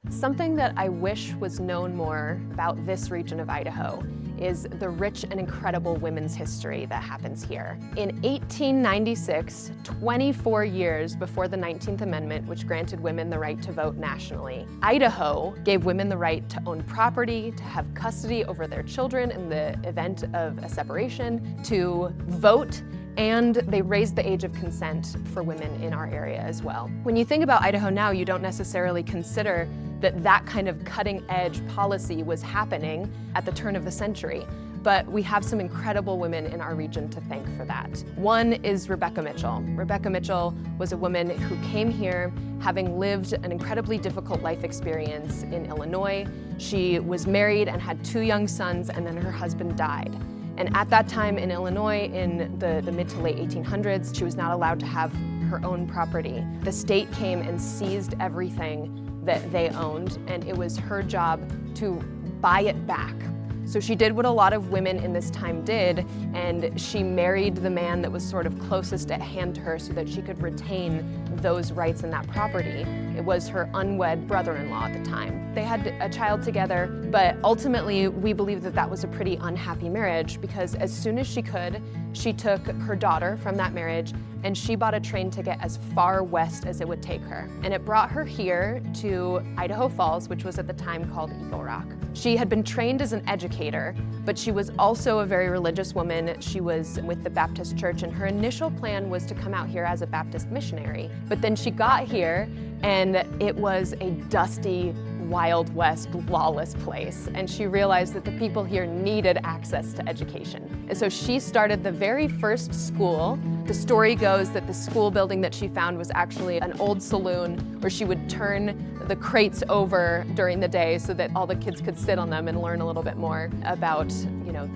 Something that I wish was known more about this region of Idaho is the rich and incredible women's history that happens here. In 1896, 24 years before the 19th Amendment, which granted women the right to vote nationally, Idaho gave women the right to own property, to have custody over their children in the event of a separation, to vote, and they raised the age of consent for women in our area as well. When you think about Idaho now, you don't necessarily consider that kind of cutting-edge policy was happening at the turn of the century. But we have some incredible women in our region to thank for that. One is Rebecca Mitchell. Rebecca Mitchell was a woman who came here having lived an incredibly difficult life experience in Illinois. She was married and had 2 young sons, and then her husband died. And at that time in Illinois, in the mid to late 1800s, she was not allowed to have her own property. The state came and seized everything that they owned, and it was her job to buy it back. So she did what a lot of women in this time did, and she married the man that was sort of closest at hand to her so that she could retain those rights and that property. It was her unwed brother-in-law at the time. They had a child together, but ultimately we believe that that was a pretty unhappy marriage, because as soon as she could, she took her daughter from that marriage and she bought a train ticket as far west as it would take her. And it brought her here to Idaho Falls, which was at the time called Eagle Rock. She had been trained as an educator, but she was also a very religious woman. She was with the Baptist church, and her initial plan was to come out here as a Baptist missionary. But then she got here and it was a dusty, Wild West, lawless place. And she realized that the people here needed access to education. And so she started the very first school. The story goes that the school building that she found was actually an old saloon where she would turn the crates over during the day so that all the kids could sit on them and learn a little bit more about,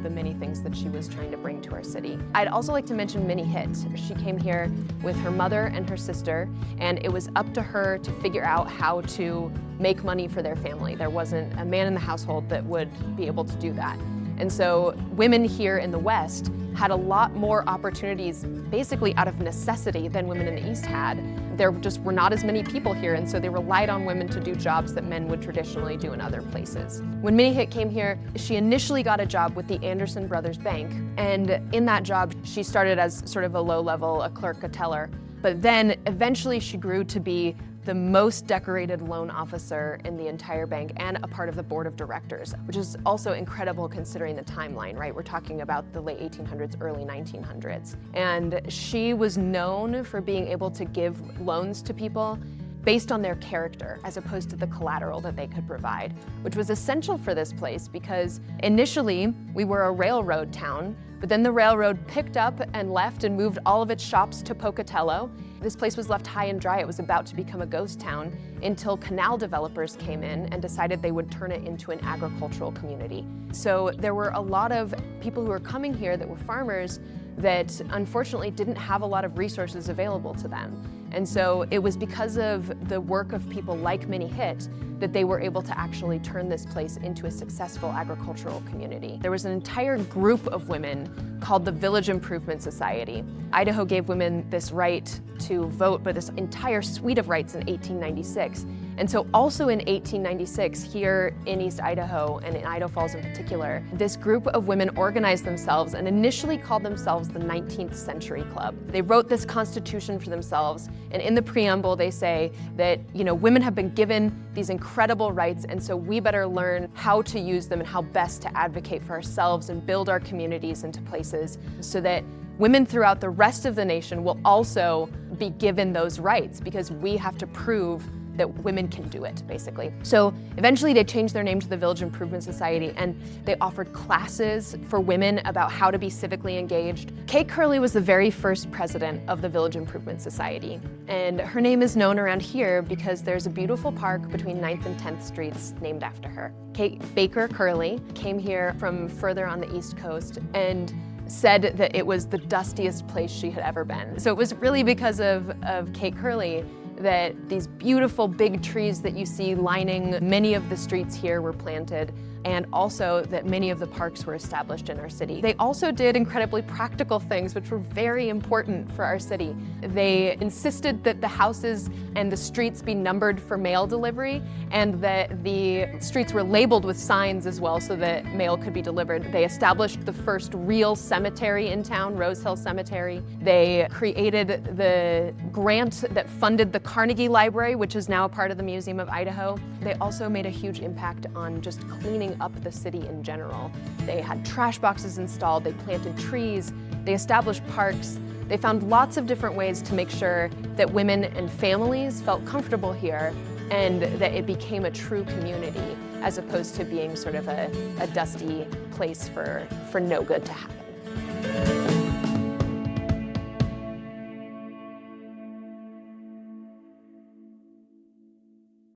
the many things that she was trying to bring to our city. I'd also like to mention Minnie Hitt. She came here with her mother and her sister, and it was up to her to figure out how to make money for their family. There wasn't a man in the household that would be able to do that. And so women here in the West had a lot more opportunities basically out of necessity than women in the East had. There just were not as many people here, and so they relied on women to do jobs that men would traditionally do in other places. When Minnie Hitt came here, she initially got a job with the Anderson Brothers Bank, and in that job she started as sort of a low-level, a clerk, a teller, but then eventually she grew to be the most decorated loan officer in the entire bank and a part of the board of directors, which is also incredible considering the timeline, right? We're talking about the late 1800s, early 1900s. And she was known for being able to give loans to people based on their character as opposed to the collateral that they could provide, which was essential for this place because initially we were a railroad town, but then the railroad picked up and left and moved all of its shops to Pocatello. This place was left high and dry. It was about to become a ghost town until canal developers came in and decided they would turn it into an agricultural community. So there were a lot of people who were coming here that were farmers that unfortunately didn't have a lot of resources available to them. And so it was because of the work of people like Minnie Hitt that they were able to actually turn this place into a successful agricultural community. There was an entire group of women called the Village Improvement Society. Idaho gave women this right to vote, but this entire suite of rights in 1896. And so also in 1896, here in East Idaho, and in Idaho Falls in particular, this group of women organized themselves and initially called themselves the 19th Century Club. They wrote this constitution for themselves, and in the preamble they say that, women have been given these incredible rights, and so we better learn how to use them and how best to advocate for ourselves and build our communities into places so that women throughout the rest of the nation will also be given those rights, because we have to prove that women can do it, basically. So eventually they changed their name to the Village Improvement Society, and they offered classes for women about how to be civically engaged. Kate Curley was the very first president of the Village Improvement Society, and her name is known around here because there's a beautiful park between 9th and 10th Streets named after her. Kate Baker Curley came here from further on the East Coast and said that it was the dustiest place she had ever been. So it was really because of Kate Curley that these beautiful big trees that you see lining many of the streets here were planted, and also that many of the parks were established in our city. They also did incredibly practical things which were very important for our city. They insisted that the houses and the streets be numbered for mail delivery, and that the streets were labeled with signs as well so that mail could be delivered. They established the first real cemetery in town, Rose Hill Cemetery. They created the grant that funded the Carnegie Library, which is now a part of the Museum of Idaho. They also made a huge impact on just cleaning up the city in general. They had trash boxes installed, they planted trees, they established parks. They found lots of different ways to make sure that women and families felt comfortable here and that it became a true community as opposed to being sort of a dusty place for no good to happen.